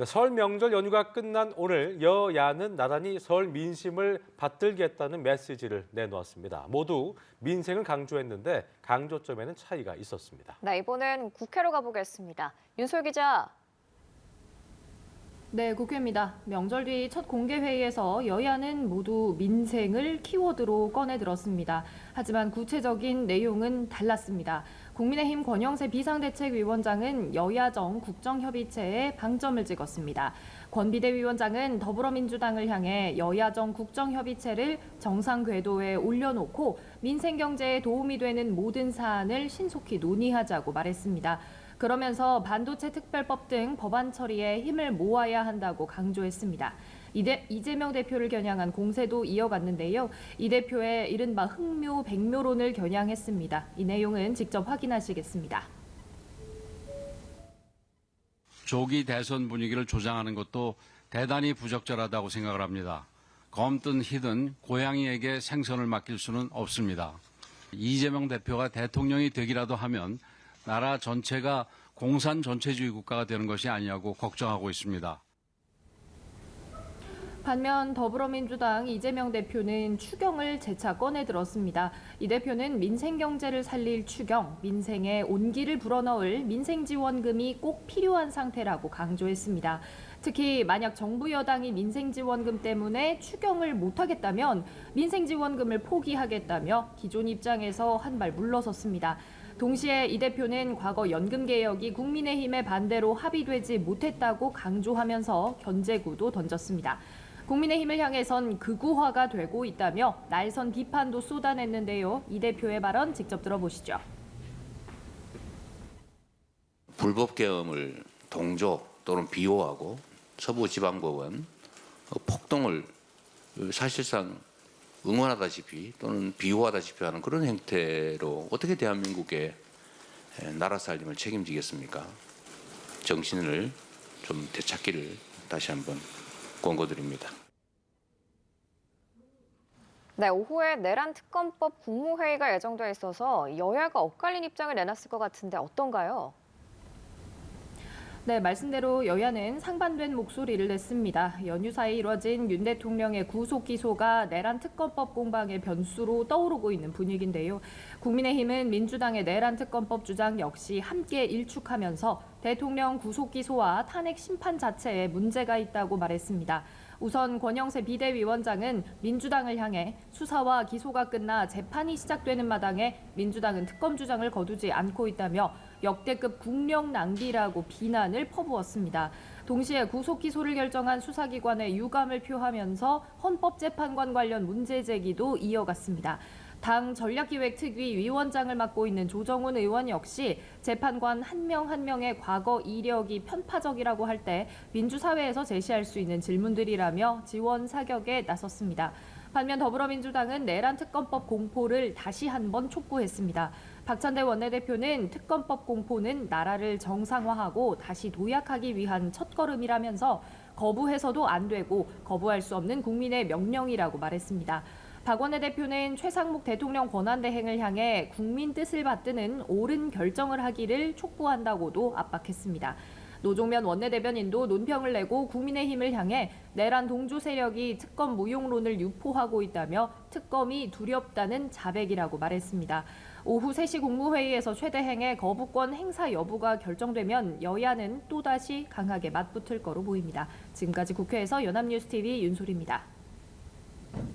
설 명절 연휴가 끝난 오늘 여야는 나란히 설 민심을 받들겠다는 메시지를 내놓았습니다. 모두 민생을 강조했는데 강조점에는 차이가 있었습니다. 네, 이번엔 국회로 가보겠습니다. 윤솔 기자. 네, 국회입니다. 명절 뒤 첫 공개 회의에서 여야는 모두 민생을 키워드로 꺼내 들었습니다. 하지만 구체적인 내용은 달랐습니다. 국민의힘 권영세 비상대책위원장은 여야정 국정협의체에 방점을 찍었습니다. 권 비대위원장은 더불어민주당을 향해 여야정 국정협의체를 정상 궤도에 올려놓고 민생 경제에 도움이 되는 모든 사안을 신속히 논의하자고 말했습니다. 그러면서 반도체 특별법 등 법안 처리에 힘을 모아야 한다고 강조했습니다. 이재명 대표를 겨냥한 공세도 이어갔는데요. 이 대표의 이른바 흑묘, 백묘론을 겨냥했습니다. 이 내용은 직접 확인하시겠습니다. 조기 대선 분위기를 조장하는 것도 대단히 부적절하다고 생각을 합니다. 검든 희든 고양이에게 생선을 맡길 수는 없습니다. 이재명 대표가 대통령이 되기라도 하면 나라 전체가 공산 전체주의 국가가 되는 것이 아니냐고 걱정하고 있습니다. 반면 더불어민주당 이재명 대표는 추경을 재차 꺼내 들었습니다. 이 대표는 민생 경제를 살릴 추경, 민생에 온기를 불어넣을 민생지원금이 꼭 필요한 상태라고 강조했습니다. 특히 만약 정부 여당이 민생지원금 때문에 추경을 못하겠다면 민생지원금을 포기하겠다며 기존 입장에서 한 발 물러섰습니다. 동시에 이 대표는 과거 연금개혁이 국민의힘의 반대로 합의되지 못했다고 강조하면서 견제구도 던졌습니다. 국민의힘을 향해선 극우화가 되고 있다며 날선 비판도 쏟아냈는데요. 이 대표의 발언 직접 들어보시죠. 불법 계엄을 동조 또는 비호하고 서부지방법원 폭동을 사실상 응원하다시피 또는 비호하다시피 하는 그런 행태로 어떻게 대한민국의 나라 살림을 책임지겠습니까? 정신을 좀 되찾기를 다시 한번 권고드립니다. 네, 오후에 내란 특검법 국무회의가 예정돼 있어서 여야가 엇갈린 입장을 내놨을 것 같은데 어떤가요? 네, 말씀대로 여야는 상반된 목소리를 냈습니다. 연휴 사이 이뤄진 윤 대통령의 구속 기소가 내란 특검법 공방의 변수로 떠오르고 있는 분위기인데요. 국민의힘은 민주당의 내란 특검법 주장 역시 함께 일축하면서 대통령 구속 기소와 탄핵 심판 자체에 문제가 있다고 말했습니다. 우선 권영세 비대위원장은 민주당을 향해 수사와 기소가 끝나 재판이 시작되는 마당에 민주당은 특검 주장을 거두지 않고 있다며 역대급 국력 낭비라고 비난을 퍼부었습니다. 동시에 구속 기소를 결정한 수사기관에 유감을 표하면서 헌법재판관 관련 문제 제기도 이어갔습니다. 당 전략기획특위 위원장을 맡고 있는 조정훈 의원 역시 재판관 한 명 한 명의 과거 이력이 편파적이라고 할 때 민주사회에서 제시할 수 있는 질문들이라며 지원 사격에 나섰습니다. 반면 더불어민주당은 내란 특검법 공포를 다시 한번 촉구했습니다. 박찬대 원내대표는 특검법 공포는 나라를 정상화하고 다시 도약하기 위한 첫걸음이라면서 거부해서도 안 되고 거부할 수 없는 국민의 명령이라고 말했습니다. 박 원내대표는 최상목 대통령 권한대행을 향해 국민 뜻을 받드는 옳은 결정을 하기를 촉구한다고도 압박했습니다. 노종면 원내대변인도 논평을 내고 국민의힘을 향해 내란 동조 세력이 특검 무용론을 유포하고 있다며 특검이 두렵다는 자백이라고 말했습니다. 오후 3시 국무회의에서 최대행의 거부권 행사 여부가 결정되면 여야는 또다시 강하게 맞붙을 거로 보입니다. 지금까지 국회에서 연합뉴스TV 윤솔입니다.